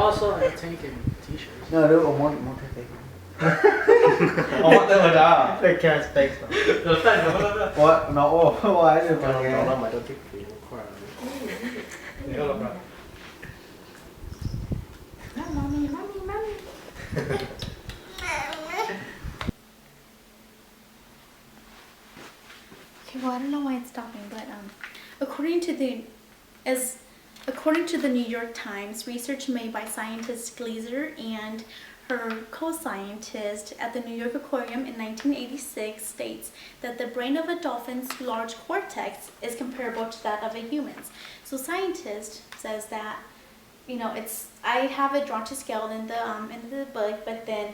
also have tank and t-shirts. No, they're more take. อ๋อเติมมาจ้า They can't speak. เดี๋ยวใส่เดี๋ยวก็ได้ What? No, why is it? เราหมายถึงที่ผิวขวา นี่ก็ลงมา Mommy. Okay, well, I don't know why it's stopping, but according to the New York Times, research made by scientist Glaser and her co-scientist at the New York Aquarium in 1986 states that the brain of a dolphin's large cortex is comparable to that of a human's. So scientist says that, you know, I have it drawn to scale in the book, but then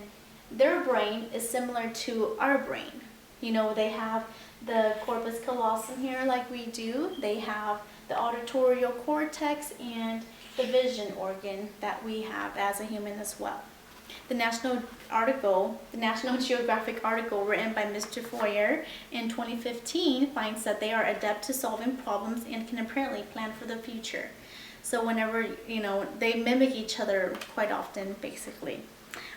their brain is similar to our brain. You know, they have the corpus callosum here like we do. They have the auditory cortex and the vision organ that we have as a human as well. The National Geographic article written by Mr. Foyer in 2015 finds that they are adept to solving problems and can apparently plan for the future. So whenever, you know, they mimic each other quite often, basically.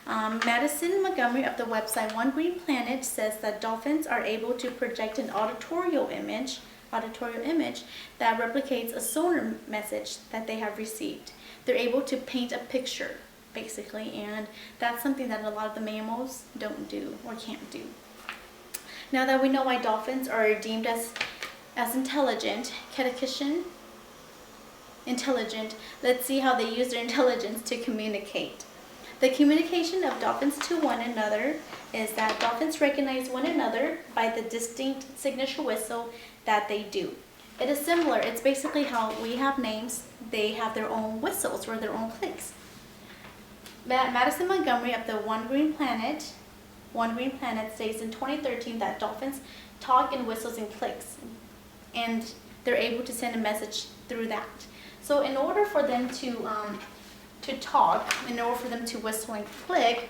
Madison Montgomery of the website One Green Planet says that dolphins are able to project an auditory image that replicates a sonar message that they have received. They're able to paint a picture, basically, and that's something that a lot of the mammals don't do or can't do. Now that we know why dolphins are deemed as intelligent, let's see how they use their intelligence to communicate. The communication of dolphins to one another is that dolphins recognize one another by the distinct signature whistle that they do. It is similar. It's basically how we have names. They have their own whistles or their own clicks. Madison Montgomery of the One Green Planet states in 2013 that dolphins talk in whistles and clicks, and they're able to send a message through that. So in order for them to talk, in order for them to whistle and click,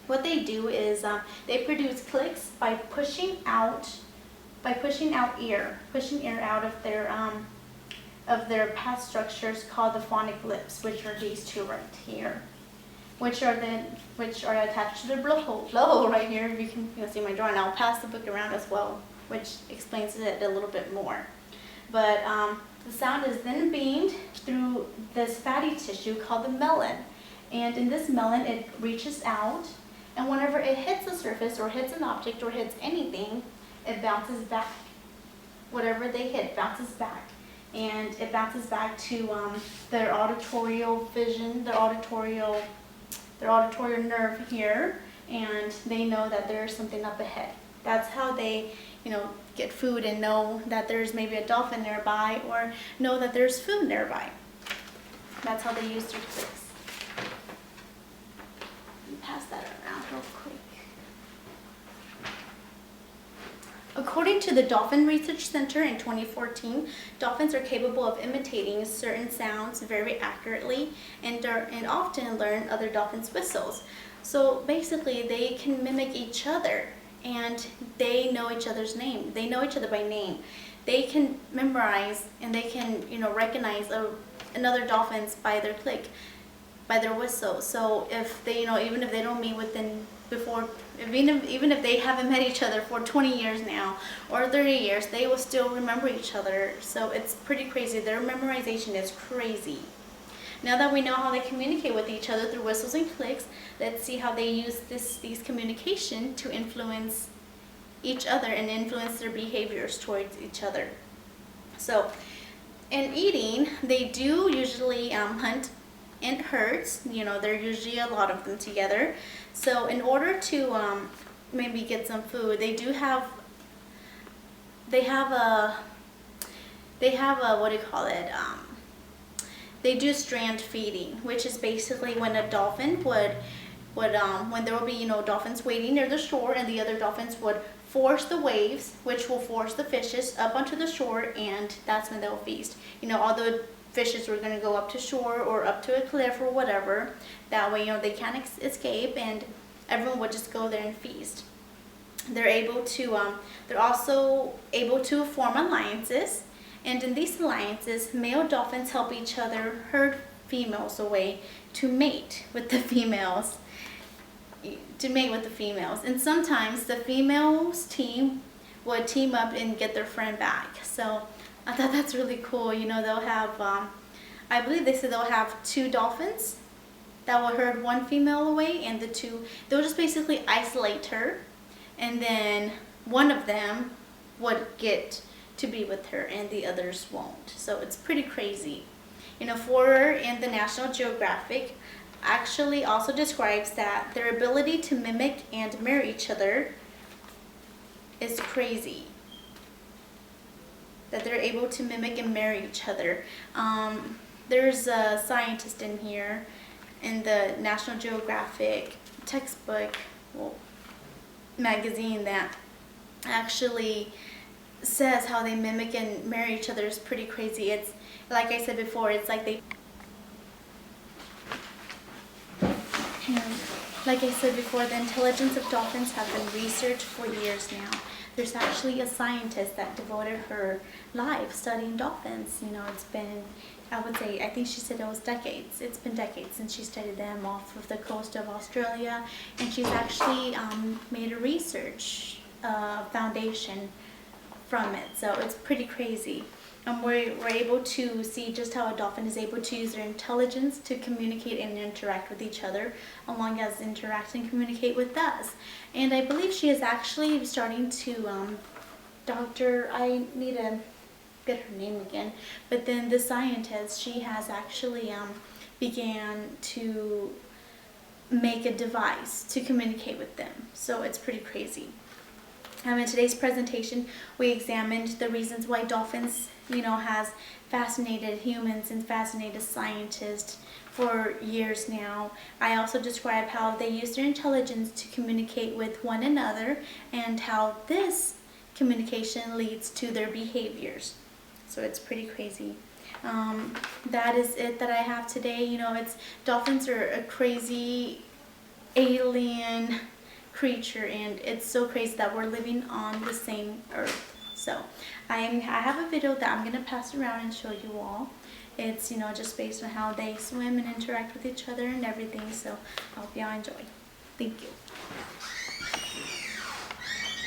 what they do is they produce clicks by pushing air out of their past structures called the phonic lips, which are these two right here, which are attached to the blowhole right here. You can see my drawing. I'll pass the book around as well, which explains it a little bit more. But the sound is then beamed through this fatty tissue called the melon. And in this melon, it reaches out, and whenever it hits the surface or hits an object or hits anything, it bounces back. Whatever they hit bounces back. And it bounces back to their auditorial vision, their auditorial nerve here, and they know that there's something up ahead. That's how they, get food and know that there's maybe a dolphin nearby or know that there's food nearby. That's how they use their clicks. Let me pass that around real quick. According to the Dolphin Research Center in 2014, dolphins are capable of imitating certain sounds very accurately and often learn other dolphins' whistles. So basically, they can mimic each other, and they know each other's name. They know each other by name. They can memorize and they can, recognize another dolphins by their click, by their whistle. So if they, even if they don't meet even if they haven't met each other for 20 years now or 30 years, they will still remember each other. So it's pretty crazy. Their memorization is crazy. Now that we know how they communicate with each other through whistles and clicks, let's see how they use these communication to influence each other and influence their behaviors towards each other. So in eating, they do usually hunt in herds. There are usually a lot of them together. So in order to maybe get some food, they have a what do you call it? They do strand feeding, which is basically when a dolphin would when there will be dolphins waiting near the shore, and the other dolphins would force the waves, which will force the fishes up onto the shore, and that's when they'll feast. All the fishes were going to go up to shore or up to a cliff or whatever. That way, they can't escape, and everyone would just go there and feast. They're also able to form alliances, and in these alliances, male dolphins help each other herd females away to mate with the females. And sometimes the females team would team up and get their friend back. So I thought that's really cool. You know, they'll have, I believe they said they'll have 2 dolphins that will herd one female away, and they'll just basically isolate her, and then one of them would get to be with her and the others won't. So it's pretty crazy. You know, in the National Geographic actually also describes that their ability to mimic and marry each other is crazy. That they're able to mimic and marry each other. There's a scientist in here in the National Geographic textbook, magazine, that actually says how they mimic and marry each other is pretty crazy. It's like I said before, it's like the intelligence of dolphins have been researched for years now. There's actually a scientist that devoted her life studying dolphins. You know, it's been, I think she said it was decades. It's been decades since she studied them off of the coast of Australia, and she's actually made a research foundation from it. So it's pretty crazy. We're able to see just how a dolphin is able to use their intelligence to communicate and interact with each other, along as interact and communicate with us. And I believe she is actually starting to, I need to get her name again, but then the scientist, she has actually began to make a device to communicate with them. So it's pretty crazy. In today's presentation, we examined the reasons why dolphins, you know, has fascinated humans and fascinated scientists for years now. I also described how they use their intelligence to communicate with one another, and how this communication leads to their behaviors. So it's pretty crazy. That is it that I have today. You know, dolphins are a crazy alien creature, and it's so crazy that we're living on the same earth. So I have a video that I'm going to pass around and show you all. It's, you know, just based on how they swim and interact with each other and everything. So I hope y'all enjoy. Thank you.